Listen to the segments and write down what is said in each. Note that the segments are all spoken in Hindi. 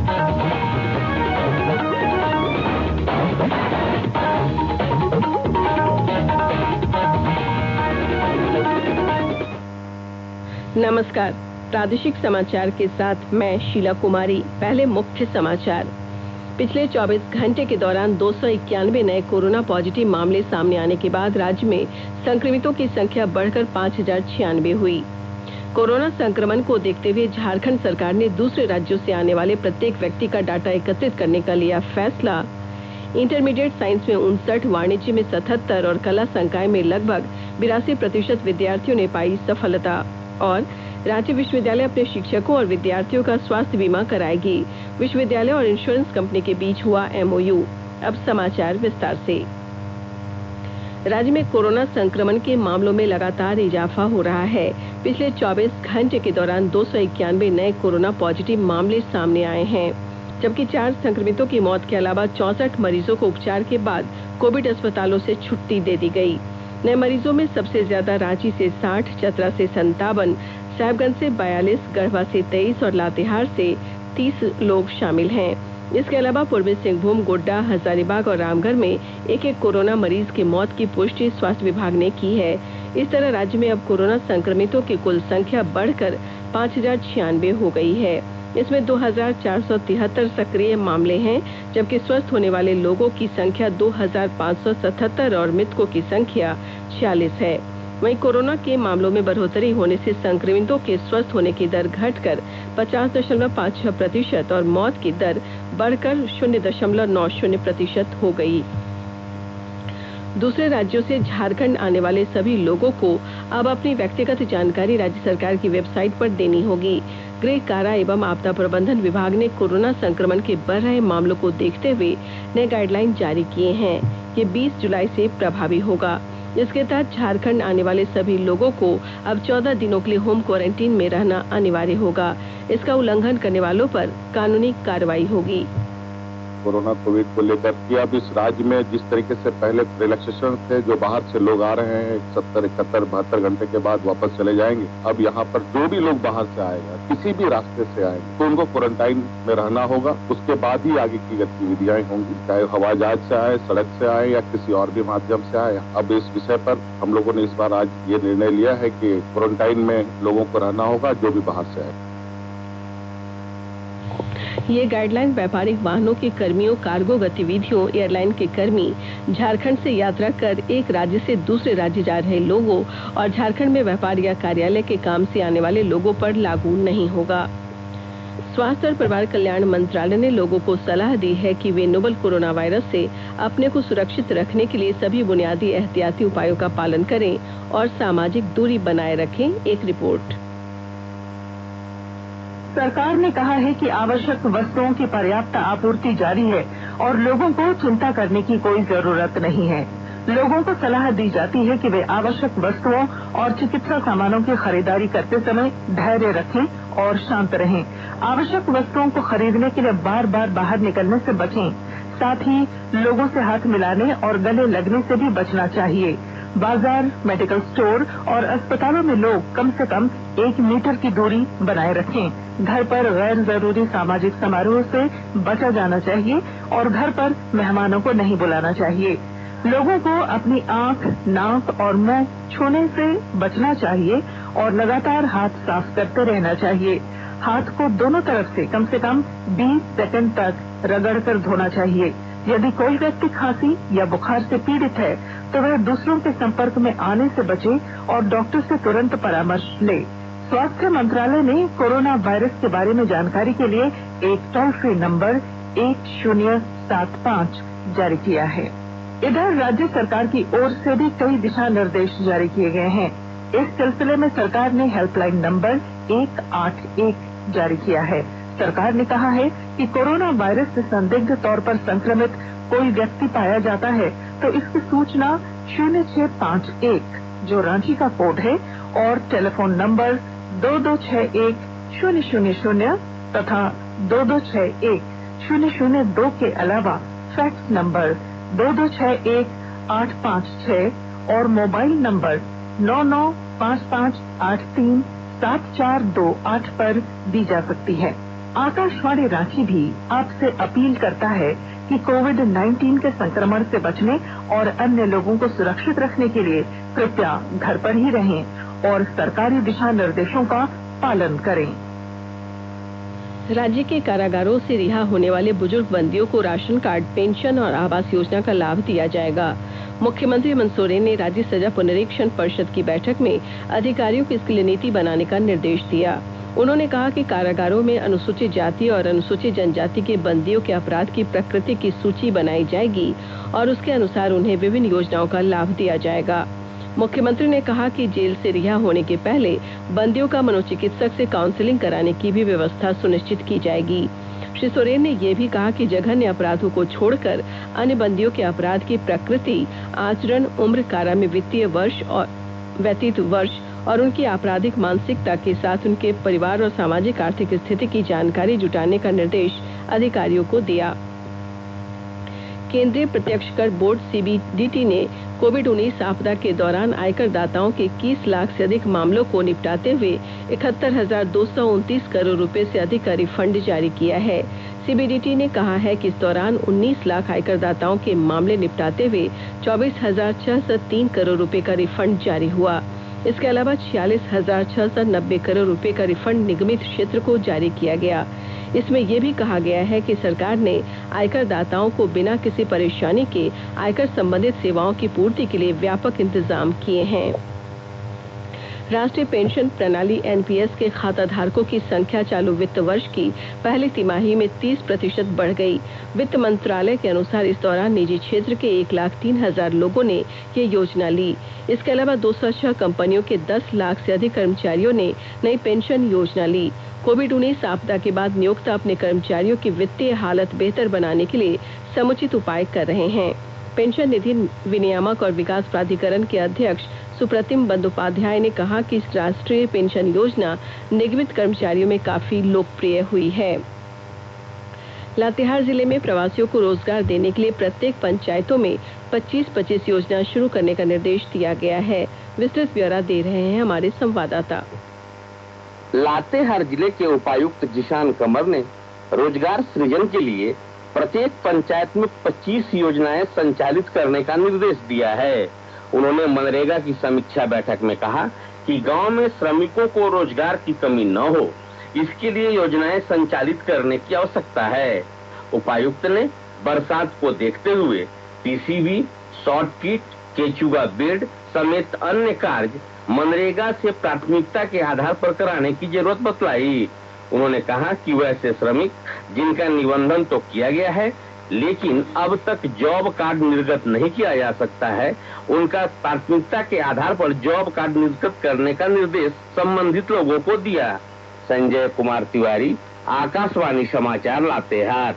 नमस्कार, प्रादेशिक समाचार के साथ मैं शीला कुमारी। पहले मुख्य समाचार। पिछले 24 घंटे के दौरान 291 नए कोरोना पॉजिटिव मामले सामने आने के बाद राज्य में संक्रमितों की संख्या बढ़कर 5096 हुई। कोरोना संक्रमण को देखते हुए झारखंड सरकार ने दूसरे राज्यों से आने वाले प्रत्येक व्यक्ति का डाटा एकत्रित करने का लिया फैसला। इंटरमीडिएट साइंस में 59, वाणिज्य में 77 और कला संकाय में लगभग 82% विद्यार्थियों ने पाई सफलता। और रांची विश्वविद्यालय अपने शिक्षकों और विद्यार्थियों का स्वास्थ्य बीमा कराएगी। विश्वविद्यालय और इंश्योरेंस कंपनी के बीच हुआ MOU। अब समाचार विस्तार से। राज्य में कोरोना संक्रमण के मामलों में लगातार इजाफा हो रहा है। पिछले 24 घंटे के दौरान 291 नए कोरोना पॉजिटिव मामले सामने आए हैं, जबकि 4 संक्रमितों की मौत के अलावा 64 मरीजों को उपचार के बाद कोविड अस्पतालों से छुट्टी दे दी गई। नए मरीजों में सबसे ज्यादा रांची से 60, चतरा से 57, साहेबगंज से 42, गढ़वा से 23 और लातेहार से 30 लोग शामिल हैं। इसके अलावा पूर्वी सिंहभूम, गोड्डा, हजारीबाग और रामगढ़ में एक कोरोना मरीज की मौत की पुष्टि स्वास्थ्य विभाग ने की है। इस तरह राज्य में अब कोरोना संक्रमितों की कुल संख्या बढ़कर 5096 हो गई है। इसमें 2473 सक्रिय मामले हैं, जबकि स्वस्थ होने वाले लोगों की संख्या 2577 और मृतकों की संख्या 46 है। वहीं कोरोना के मामलों में बढ़ोतरी होने से संक्रमितों के स्वस्थ होने की दर घटकर 50.56% और मौत की दर बढ़कर 0.90% हो गई। दूसरे राज्यों से झारखंड आने वाले सभी लोगों को अब अपनी व्यक्तिगत जानकारी राज्य सरकार की वेबसाइट पर देनी होगी। गृह, कारा एवं आपदा प्रबंधन विभाग ने कोरोना संक्रमण के बढ़ रहे मामलों को देखते हुए नए गाइडलाइन जारी किए हैं। ये 20 जुलाई से प्रभावी होगा। इसके तहत झारखंड आने वाले सभी लोगों को अब 14 दिनों के लिए होम क्वारंटीन में रहना अनिवार्य होगा। इसका उल्लंघन करने वालों पर कानूनी कार्रवाई होगी। कोरोना कोविड को लेकर कि अब इस राज्य में जिस तरीके से पहले रिलैक्सेशन थे, जो बाहर से लोग आ रहे हैं 70, 71, 72 घंटे के बाद वापस चले जाएंगे। अब यहाँ पर जो भी लोग बाहर से आएगा, किसी भी रास्ते से आएंगे, तो उनको क्वारंटाइन में रहना होगा। उसके बाद ही आगे की गतिविधियां होंगी, चाहे हवाई जहाज से आए, सड़क से आए या किसी और भी माध्यम से आए। अब इस विषय पर हम लोगों ने इस बार आज ये निर्णय लिया है कि क्वारंटाइन में लोगों को रहना होगा, जो भी बाहर से आए। ये गाइडलाइन व्यापारिक वाहनों के कर्मियों, कार्गो गतिविधियों, एयरलाइन के कर्मी, झारखंड से यात्रा कर एक राज्य से दूसरे राज्य जा रहे लोगों और झारखंड में व्यापार या कार्यालय के काम से आने वाले लोगों पर लागू नहीं होगा। स्वास्थ्य और परिवार कल्याण मंत्रालय ने लोगों को सलाह दी है कि वे नोवल कोरोना वायरस से अपने को सुरक्षित रखने के लिए सभी बुनियादी एहतियाती उपायों का पालन करें और सामाजिक दूरी बनाए रखें। एक रिपोर्ट। सरकार ने कहा है कि आवश्यक वस्तुओं की पर्याप्त आपूर्ति जारी है और लोगों को चिंता करने की कोई जरूरत नहीं है। लोगों को सलाह दी जाती है कि वे आवश्यक वस्तुओं और चिकित्सा सामानों की खरीदारी करते समय धैर्य रखें और शांत रहें। आवश्यक वस्तुओं को खरीदने के लिए बार बार बाहर निकलने से बचें। साथ ही लोगों से हाथ मिलाने और गले लगने से भी बचना चाहिए। बाजार, मेडिकल स्टोर और अस्पतालों में लोग कम से कम 1 मीटर की दूरी बनाए रखें। घर पर गैर जरूरी सामाजिक समारोह से बचा जाना चाहिए और घर पर मेहमानों को नहीं बुलाना चाहिए। लोगों को अपनी आंख, नाक और मुंह छूने से बचना चाहिए और लगातार हाथ साफ करते रहना चाहिए। हाथ को दोनों तरफ से कम 20 सेकंड तक रगड़कर धोना चाहिए। यदि कोई व्यक्ति खांसी या बुखार से पीड़ित है तो वह दूसरों के संपर्क में आने से बचे और डॉक्टर से तुरंत परामर्श ले। स्वास्थ्य मंत्रालय ने कोरोना वायरस के बारे में जानकारी के लिए एक टोल फ्री नंबर 1075 जारी किया है। इधर राज्य सरकार की ओर से भी कई दिशा निर्देश जारी किए गए हैं। इस सिलसिले में सरकार ने हेल्पलाइन नंबर 181 जारी किया है। सरकार ने कहा है कि कोरोना वायरस से संदिग्ध तौर पर संक्रमित कोई व्यक्ति पाया जाता है तो इसकी सूचना 0651 जो रांची का कोड है और टेलीफोन नंबर 2261-000 तथा 2261-002 के अलावा फैक्स नंबर 2261-856 और मोबाइल नंबर 9955837428 पर दी जा सकती है। आकाशवाणी रांची भी आपसे अपील करता है कि कोविड-19 के संक्रमण से बचने और अन्य लोगों को सुरक्षित रखने के लिए कृपया घर पर ही रहें और सरकारी दिशा निर्देशों का पालन करें। राज्य के कारागारों से रिहा होने वाले बुजुर्ग बंदियों को राशन कार्ड, पेंशन और आवास योजना का लाभ दिया जाएगा। मुख्यमंत्री हेमंत सोरेन ने राज्य सजा पुनरीक्षण परिषद की बैठक में अधिकारियों को इसके लिए नीति बनाने का निर्देश दिया। उन्होंने कहा कि कारागारों में अनुसूचित जाति और अनुसूचित जनजाति के बंदियों के अपराध की प्रकृति की सूची बनाई जाएगी और उसके अनुसार उन्हें विभिन्न योजनाओं का लाभ दिया जाएगा। मुख्यमंत्री ने कहा कि जेल से रिहा होने के पहले बंदियों का मनोचिकित्सक से काउंसलिंग कराने की भी व्यवस्था सुनिश्चित की जाएगी। श्री सोरेन ने यह भी कहा कि जघन्य अपराधों को छोड़कर अन्य बंदियों के अपराध की प्रकृति, आचरण, उम्र, कारा में वित्तीय वर्ष और व्यतीत वर्ष और उनकी आपराधिक मानसिकता के साथ उनके परिवार और सामाजिक आर्थिक स्थिति की जानकारी जुटाने का निर्देश अधिकारियों को दिया। केंद्रीय प्रत्यक्ष कर बोर्ड सीबीडीटी ने कोविड-19 आपदा के दौरान आयकर दाताओं के 21 लाख से अधिक मामलों को निपटाते हुए 71,229 करोड़ रुपए से अधिक का रिफंड जारी किया है। सीबीडीटी ने कहा है कि इस दौरान 19 लाख आयकर दाताओं के मामले निपटाते हुए 24,603 करोड़ रुपए का रिफंड जारी हुआ। इसके अलावा 46,690 करोड़ रुपए का रिफंड निगमित क्षेत्र को जारी किया गया। इसमें यह भी कहा गया है कि सरकार ने आयकर दाताओं को बिना किसी परेशानी के आयकर संबंधित सेवाओं की पूर्ति के लिए व्यापक इंतजाम किए हैं। राष्ट्रीय पेंशन प्रणाली एनपीएस के खाताधारकों की संख्या चालू वित्त वर्ष की पहली तिमाही में 30% बढ़ गई। वित्त मंत्रालय के अनुसार इस दौरान निजी क्षेत्र के 1,03,000 लोगों ने ये योजना ली। इसके अलावा 206 कंपनियों के 10 लाख से अधिक कर्मचारियों ने नई पेंशन योजना ली। कोविड-19 आपदा के बाद नियोक्ता अपने कर्मचारियों की वित्तीय हालत बेहतर बनाने के लिए समुचित उपाय कर रहे हैं। पेंशन निधि विनियामक और विकास प्राधिकरण के अध्यक्ष सुप्रतिम बंदोपाध्याय ने कहा कि इस राष्ट्रीय पेंशन योजना निगमित कर्मचारियों में काफी लोकप्रिय हुई है। लातेहार जिले में प्रवासियों को रोजगार देने के लिए प्रत्येक पंचायतों में 25-25 योजना शुरू करने का निर्देश दिया गया है। विस्तृत ब्यौरा दे रहे हैं हमारे संवाददाता। लातेहार जिले के उपायुक्त जिशान कमर ने रोजगार सृजन के लिए प्रत्येक पंचायत में 25 योजनाएं संचालित करने का निर्देश दिया है। उन्होंने मनरेगा की समीक्षा बैठक में कहा कि गांव में श्रमिकों को रोजगार की कमी न हो, इसके लिए योजनाएं संचालित करने की आवश्यकता है। उपायुक्त ने बरसात को देखते हुए पीसीबी, शॉर्ट किट, केचुआ बेड समेत अन्य कार्य मनरेगा से प्राथमिकता के आधार पर कराने की जरूरत बतलाई। उन्होंने कहा कि वैसे श्रमिक जिनका निबंधन तो किया गया है लेकिन अब तक जॉब कार्ड निर्गत नहीं किया जा सकता है, उनका प्राथमिकता के आधार पर जॉब कार्ड निर्गत करने का निर्देश संबंधित लोगों को दिया। संजय कुमार तिवारी, आकाशवाणी समाचार, लातेहार।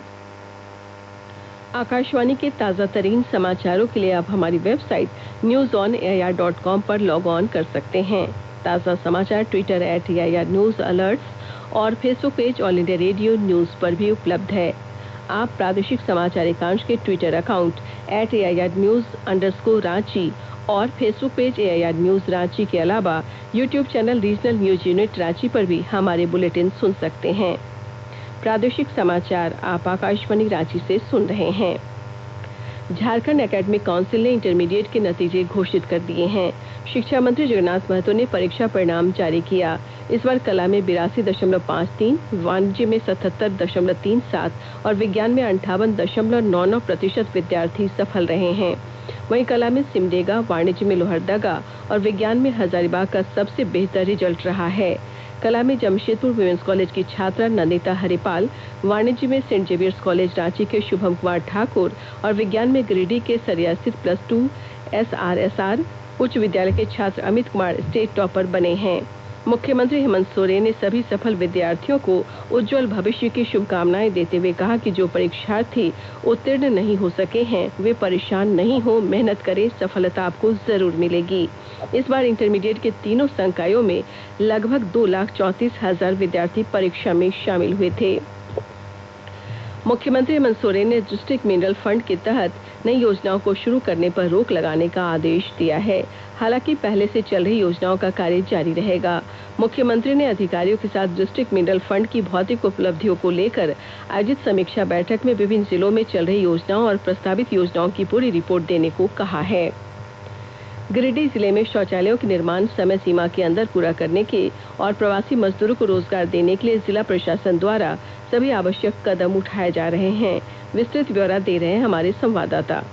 आकाशवाणी के ताजा तरीन समाचारों के लिए आप हमारी वेबसाइट newsonair.com पर लॉग ऑन कर सकते हैं। ताजा समाचार ट्विटर @AIRNewsAlerts और Facebook page all India radio news पर भी उपलब्ध है। आप प्रादेशिक समाचार एकांश के ट्विटर अकाउंट @AIRNews_रांची और Facebook page AIR news Ranchi के अलावा YouTube channel regional news unit Ranchi पर भी हमारे बुलेटिन सुन सकते हैं। प्रादेशिक समाचार आप आकाशवाणी रांची से सुन रहे हैं। झारखंड एकेडमिक काउंसिल ने इंटरमीडिएट के नतीजे घोषित कर दिए हैं। शिक्षा मंत्री जगन्नाथ महतो ने परीक्षा परिणाम जारी किया। इस बार कला में 82.53, वाणिज्य में 77.37 और विज्ञान में 58.99% विद्यार्थी सफल रहे हैं। वहीं कला में सिमडेगा, वाणिज्य में लोहरदगा और विज्ञान में हजारीबाग का सबसे बेहतर रिजल्ट रहा है। कला में जमशेदपुर वुमेन्स कॉलेज की छात्रा नंदिता हरिपाल, वाणिज्य में सेंट जेवियर्स कॉलेज रांची के शुभम कुमार ठाकुर और विज्ञान में गिरिडीह के सरिया स्थित +2 SRSR उच्च विद्यालय के छात्र अमित कुमार स्टेट टॉपर बने हैं। मुख्यमंत्री हेमंत सोरेन ने सभी सफल विद्यार्थियों को उज्जवल भविष्य की शुभकामनाएं देते हुए कहा कि जो परीक्षार्थी उत्तीर्ण नहीं हो सके हैं वे परेशान नहीं हो, मेहनत करें, सफलता आपको जरूर मिलेगी। इस बार इंटरमीडिएट के तीनों संकायों में लगभग 2,34,000 विद्यार्थी परीक्षा में शामिल हुए थे। मुख्यमंत्री हेमंत सोरेन ने डिस्ट्रिक्ट मिनरल फंड के तहत नई योजनाओं को शुरू करने पर रोक लगाने का आदेश दिया है। हालांकि पहले से चल रही योजनाओं का कार्य जारी रहेगा। मुख्यमंत्री ने अधिकारियों के साथ डिस्ट्रिक्ट मिनरल फंड की भौतिक उपलब्धियों को लेकर आयोजित समीक्षा बैठक में विभिन्न जिलों में चल रही योजनाओं और प्रस्तावित योजनाओं की पूरी रिपोर्ट देने को कहा है। गिरिडीह जिले में शौचालयों के निर्माण समय सीमा के अंदर पूरा करने के और प्रवासी मजदूरों को रोजगार देने के लिए जिला प्रशासन द्वारा सभी आवश्यक कदम उठाए जा रहे हैं। विस्तृत ब्यौरा दे रहे हैं हमारे संवाददाता।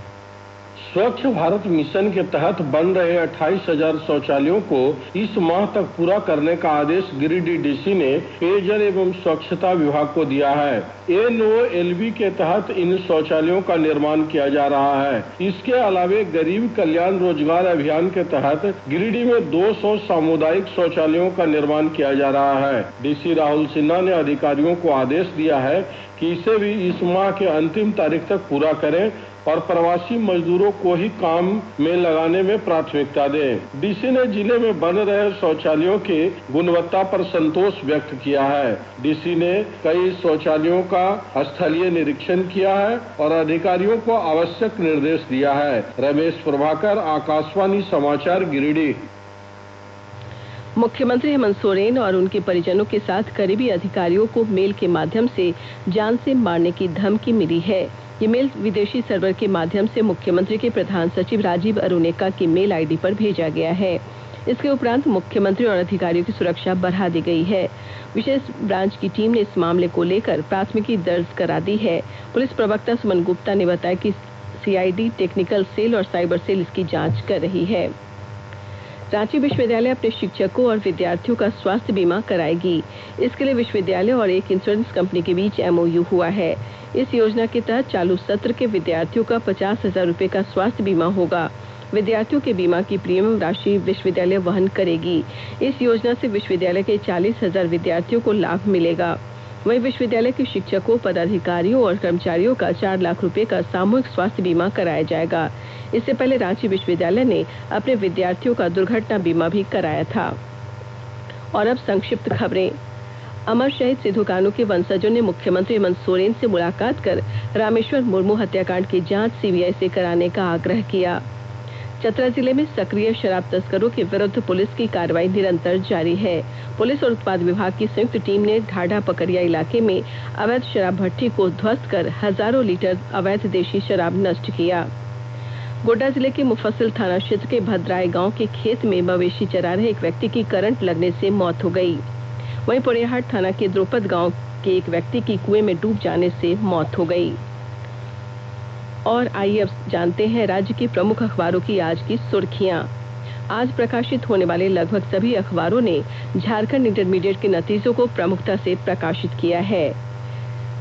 स्वच्छ भारत मिशन के तहत बन रहे 28,000 शौचालयों को इस माह तक पूरा करने का आदेश गिरिडीह डीसी ने पेयजल एवं स्वच्छता विभाग को दिया है। NOLB के तहत इन शौचालयों का निर्माण किया जा रहा है। इसके अलावे गरीब कल्याण रोजगार अभियान के तहत गिरिडीह में 200 सामुदायिक शौचालयों का निर्माण किया जा रहा है। डीसी राहुल सिन्हा ने अधिकारियों को आदेश दिया है कि इसे भी इस माह के अंतिम तारीख तक पूरा करें और प्रवासी मजदूरों को ही काम में लगाने में प्राथमिकता दें। डीसी ने जिले में बन रहे शौचालयों की गुणवत्ता पर संतोष व्यक्त किया है। डीसी ने कई शौचालयों का स्थलीय निरीक्षण किया है और अधिकारियों को आवश्यक निर्देश दिया है। रमेश प्रभाकर, आकाशवाणी समाचार, गिरिडीह। मुख्यमंत्री हेमंत सोरेन और उनके परिजनों के साथ करीबी अधिकारियों को मेल के माध्यम से जान से मारने की धमकी मिली है। ये मेल विदेशी सर्वर के माध्यम से मुख्यमंत्री के प्रधान सचिव राजीव अरुणेका की मेल आईडी पर भेजा गया है। इसके उपरांत मुख्यमंत्री और अधिकारियों की सुरक्षा बढ़ा दी गई है। विशेष ब्रांच की टीम ने इस मामले को लेकर प्राथमिकी दर्ज करा दी है। पुलिस प्रवक्ता सुमन गुप्ता ने बताया कि CID, टेक्निकल सेल और साइबर सेल इसकी जांच कर रही है। रांची विश्वविद्यालय अपने शिक्षकों और विद्यार्थियों का स्वास्थ्य बीमा कराएगी। इसके लिए विश्वविद्यालय और एक इंश्योरेंस कंपनी के बीच MOU हुआ है। इस योजना के तहत चालू सत्र के विद्यार्थियों का 50,000 रुपए का स्वास्थ्य बीमा होगा। विद्यार्थियों के बीमा की प्रीमियम राशि विश्वविद्यालय वहन करेगी। इस योजना से विश्वविद्यालय के 40,000 विद्यार्थियों को लाभ मिलेगा। वहीं विश्वविद्यालय के शिक्षकों, पदाधिकारियों और कर्मचारियों का 4 लाख रुपए का सामूहिक स्वास्थ्य बीमा कराया जाएगा। इससे पहले रांची विश्वविद्यालय ने अपने विद्यार्थियों का दुर्घटना बीमा भी कराया था। और अब संक्षिप्त खबरें। अमर शहीद सिद्धू कान्हू के वंशजों ने मुख्यमंत्री हेमंत सोरेन से मुलाकात कर रामेश्वर मुर्मू हत्याकांड की जांच CBI से कराने का आग्रह किया। चतरा जिले में सक्रिय शराब तस्करों के विरुद्ध पुलिस की कार्रवाई निरंतर जारी है। पुलिस और उत्पाद विभाग की संयुक्त टीम ने ढाढा पकरिया इलाके में अवैध शराब भट्ठी को ध्वस्त कर हजारों लीटर अवैध देशी शराब नष्ट किया। गोड्डा जिले के मुफस्सिल थाना क्षेत्र के भद्राए गांव के खेत में मवेशी चरा रहे एक व्यक्ति की करंट लगने से मौत हो गई। वहीं पोड़ैयाहाट थाना के द्रुपद गांव के एक व्यक्ति की कुएं में डूब जाने से मौत हो गई। और आइए अब जानते हैं राज्य के प्रमुख अखबारों की आज की सुर्खियां। आज प्रकाशित होने वाले लगभग सभी अखबारों ने झारखंड इंटरमीडिएट के नतीजों को प्रमुखता से प्रकाशित किया है।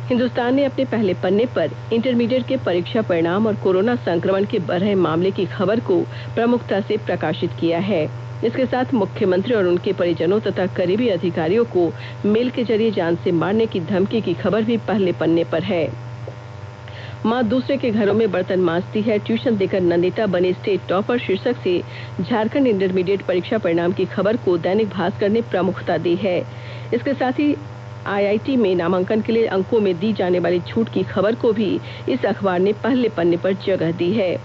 हिंदुस्तान ने अपने पहले पन्ने पर इंटरमीडिएट के परीक्षा परिणाम और कोरोना संक्रमण के बढ़ रहे मामले की खबर को प्रमुखता से प्रकाशित किया है। इसके साथ मुख्यमंत्री और उनके परिजनों तथा करीबी अधिकारियों को मेल के जरिए जान से मारने की धमकी की खबर भी पहले पन्ने पर है। मां दूसरे के घरों में बर्तन मांजती है, ट्यूशन देकर नंदिता बने स्टेट टॉपर शीर्षक से झारखंड इंटरमीडिएट परीक्षा परिणाम की खबर को दैनिक भास्कर ने प्रमुखता दी है। इसके साथ ही IIT में नामांकन के लिए अंकों में दी जाने वाली छूट की खबर को भी इस अखबार ने पहले पन्ने पर जगह दी है।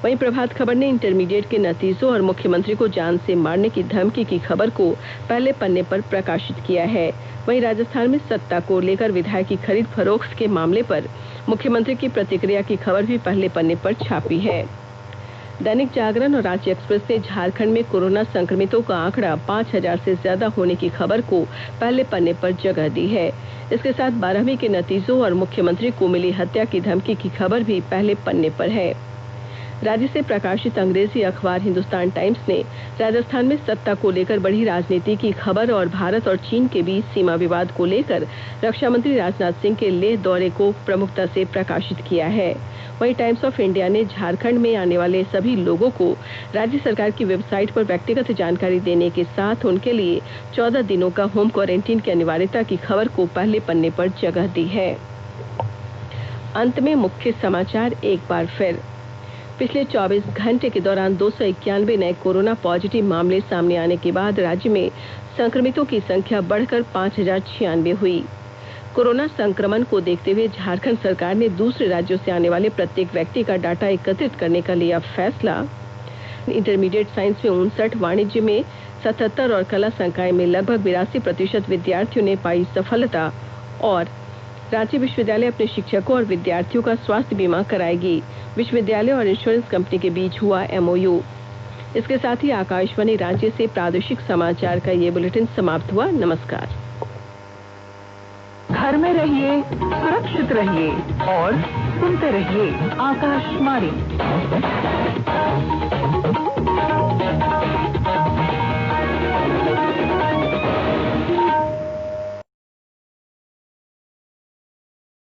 वहीं प्रभात खबर ने इंटरमीडिएट के नतीजों और मुख्यमंत्री को जान से मारने की धमकी की खबर को पहले पन्ने पर प्रकाशित किया है। वहीं राजस्थान में सत्ता को लेकर विधायक की खरीद फरोख्त के मामले पर मुख्यमंत्री की प्रतिक्रिया की खबर भी पहले पन्ने पर छापी है। दैनिक जागरण और रांची एक्सप्रेस ने झारखंड में कोरोना संक्रमितों का आंकड़ा 5,000 से ज्यादा होने की खबर को पहले पन्ने पर जगह दी है। इसके साथ 12वीं के नतीजों और मुख्यमंत्री को मिली हत्या की धमकी की खबर भी पहले पन्ने पर है। राज्य से प्रकाशित अंग्रेजी अखबार हिंदुस्तान टाइम्स ने राजस्थान में सत्ता को लेकर बढ़ी राजनीति की खबर और भारत और चीन के बीच सीमा विवाद को लेकर रक्षा मंत्री राजनाथ सिंह के लेह दौरे को प्रमुखता से प्रकाशित किया है। वहीं टाइम्स ऑफ इंडिया ने झारखंड में आने वाले सभी लोगों को राज्य सरकार की वेबसाइट पर व्यक्तिगत जानकारी देने के साथ उनके लिए 14 दिनों का होम क्वारंटीन की अनिवार्यता की खबर को पहले पन्ने पर जगह दी है। अंत में मुख्य समाचार एक बार फिर। पिछले 24 घंटे के दौरान 291 नए कोरोना पॉजिटिव मामले सामने आने के बाद राज्य में संक्रमितों की संख्या बढ़कर 5,096 हुई। कोरोना संक्रमण को देखते हुए झारखंड सरकार ने दूसरे राज्यों से आने वाले प्रत्येक व्यक्ति का डाटा एकत्रित करने का लिया फैसला। इंटरमीडिएट साइंस में 59, वाणिज्य में 77 और कला संकाय में लगभग 82% विद्यार्थियों ने पाई सफलता। और रांची विश्वविद्यालय अपने शिक्षकों और विद्यार्थियों का स्वास्थ्य बीमा कराएगी। विश्वविद्यालय और इंश्योरेंस कंपनी के बीच हुआ MOU। इसके साथ ही आकाशवाणी रांची से प्रादेशिक समाचार का ये बुलेटिन समाप्त हुआ। नमस्कार। घर में रहिए, सुरक्षित रहिए और सुनते रहिए आकाशवाणी।